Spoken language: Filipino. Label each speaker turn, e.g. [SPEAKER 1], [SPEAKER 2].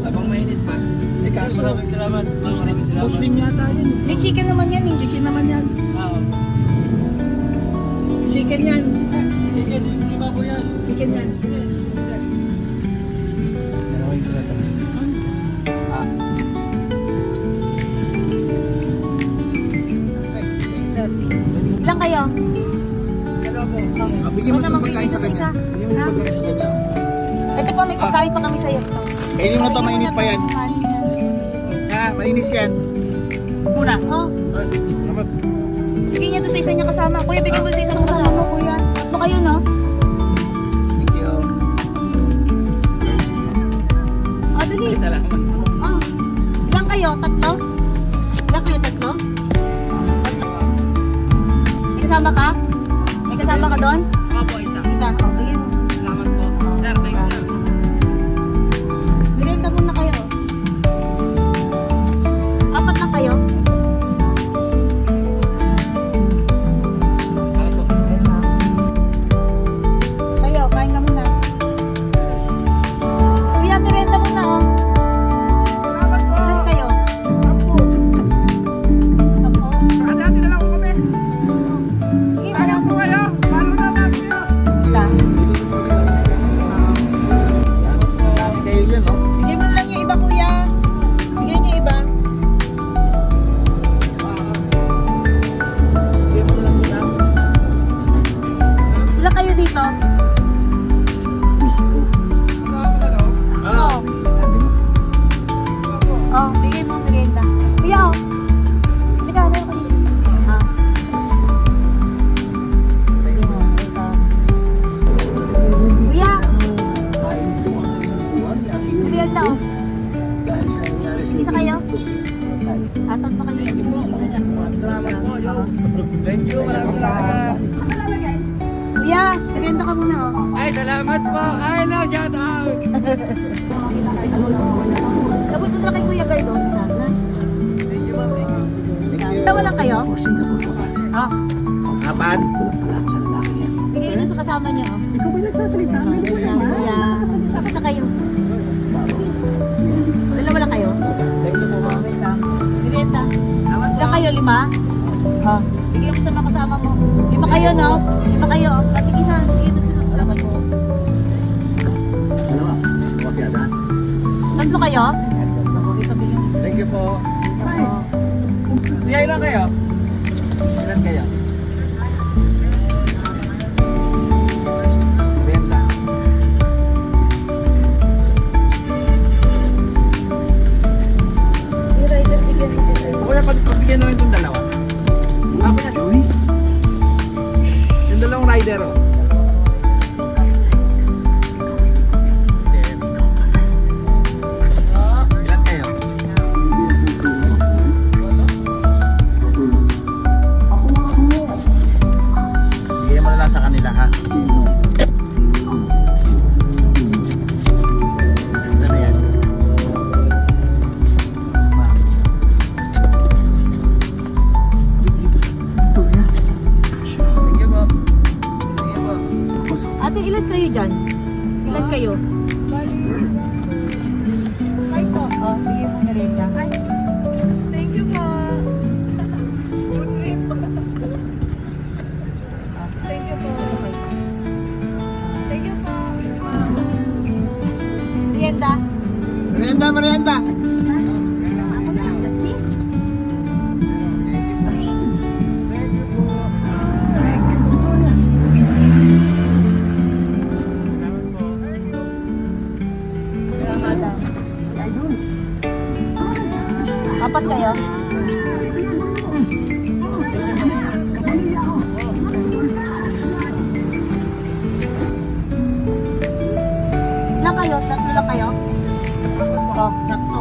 [SPEAKER 1] Habang mainit pa. Eh kaso,
[SPEAKER 2] Maraming salamat. Maraming salamat.
[SPEAKER 1] Muslim yata yun.
[SPEAKER 3] May chicken naman yan eh.
[SPEAKER 1] Chicken naman yan.
[SPEAKER 2] Ah,
[SPEAKER 1] Chicken yan.
[SPEAKER 2] chicken, lima po yan.
[SPEAKER 1] Chicken yan.
[SPEAKER 3] Ilan kayo?
[SPEAKER 1] Bigyan mo
[SPEAKER 3] Huwag
[SPEAKER 1] itong
[SPEAKER 3] namang
[SPEAKER 1] pagkain sa
[SPEAKER 3] bibigyan
[SPEAKER 1] kanya.
[SPEAKER 3] sa isa.
[SPEAKER 1] Bigyan mo itong pagkain sa kanya.
[SPEAKER 3] Ito pa, may pagkain pa kami sa'yo.
[SPEAKER 1] Kainin mo ito, mainit pa yan. Ha, malinis yan. Muna.
[SPEAKER 3] Oh,
[SPEAKER 1] Salamat.
[SPEAKER 3] bigyan niya doon sa isa niya kasama. Kuya, bigyan mo sa isang kasama mo, kuya. Tatlo kayo, no?
[SPEAKER 1] Thank you.
[SPEAKER 3] Oh, dali.
[SPEAKER 2] Salamat.
[SPEAKER 3] Oh. Ilan kayo? Tatlo? Ilan kayo? Tatlo? May kasama ka? May kasama ka doon?
[SPEAKER 2] Ako po, isa.
[SPEAKER 3] Isa. Oh, bigyan mo.
[SPEAKER 2] Salamat po. Sir, thank you, sir.
[SPEAKER 3] Merienda muna kayo. Apat lang kayo?
[SPEAKER 2] Salamat po.
[SPEAKER 3] Kayo, kain ka muna. Kuya, merienda muna, oh.
[SPEAKER 1] Salamat po.
[SPEAKER 3] Ilan kayo?
[SPEAKER 1] Sampo.
[SPEAKER 3] Sampo?
[SPEAKER 1] Hati-hati na lang ako kami.
[SPEAKER 3] Sige,
[SPEAKER 1] Sayang po kayo. Paano naman kayo?
[SPEAKER 3] lang.
[SPEAKER 1] Kayo yun, no?
[SPEAKER 3] Bigyan mo lang yung iba, kuya. Bigyan yung iba.
[SPEAKER 1] Bigyan mo lang muna.
[SPEAKER 3] Ilan kayo dito?
[SPEAKER 1] Ah.
[SPEAKER 3] Oh, bigay mo merienda. Kuya, oh. Halika, halika ka dito. Ah. Bigyan mo, ito. Kuya, merienda, oh. Isa kayo? Atat pa kayo.
[SPEAKER 2] Salamat po, yo. Thank you, maraming salamat.
[SPEAKER 3] Kuya, merienda ka muna, oh.
[SPEAKER 2] Ay, salamat po. Ay, no, shout out.
[SPEAKER 3] Labot mo na kay Kuya Gardo. Isa, na.
[SPEAKER 2] Thank you, ma'am. Thank you.
[SPEAKER 3] Dalawa lang kayo? Ah,
[SPEAKER 1] Apat.
[SPEAKER 3] bigay mo sa kasama niyo, oh. Ikaw ba nagsasalita? Kuya, isa kayo. Dalawa lang kayo?
[SPEAKER 1] Thank you po, ma'am.
[SPEAKER 3] Merienda. Ilan kayo? 5? Oh. Bigyan mo sa mga kasama mo. 5 kayo, no? 5 kayo. Patigisan. Bigyan mo sa salamat po. Tatlo kayo? Ito bigyan mo sa
[SPEAKER 1] Thank you po.
[SPEAKER 3] oh.
[SPEAKER 1] Kuya, ilan kayo? Ilan kayo? Benta.
[SPEAKER 3] Yung rider, bigyan mo din.
[SPEAKER 1] Kuya, pagbigyan naman itong dalawa. Ah, kuya. Yung dalawang rider, oh. Ilan kayo? Bigyan mo na lang sa kanila, ha? Ano na yan? Ma'am. Thank you po. Thank you po.
[SPEAKER 3] Ate, ilan kayo dyan? Ilan kayo? Kayo po. Oh, bigyan mo merienda.
[SPEAKER 4] Thank you po. Thank you po. Thank you po.
[SPEAKER 3] Merienda.
[SPEAKER 1] Merienda, merienda.
[SPEAKER 3] Apat kayo? Ilan kayo? Tatlo lang kayo? Oh, sakto.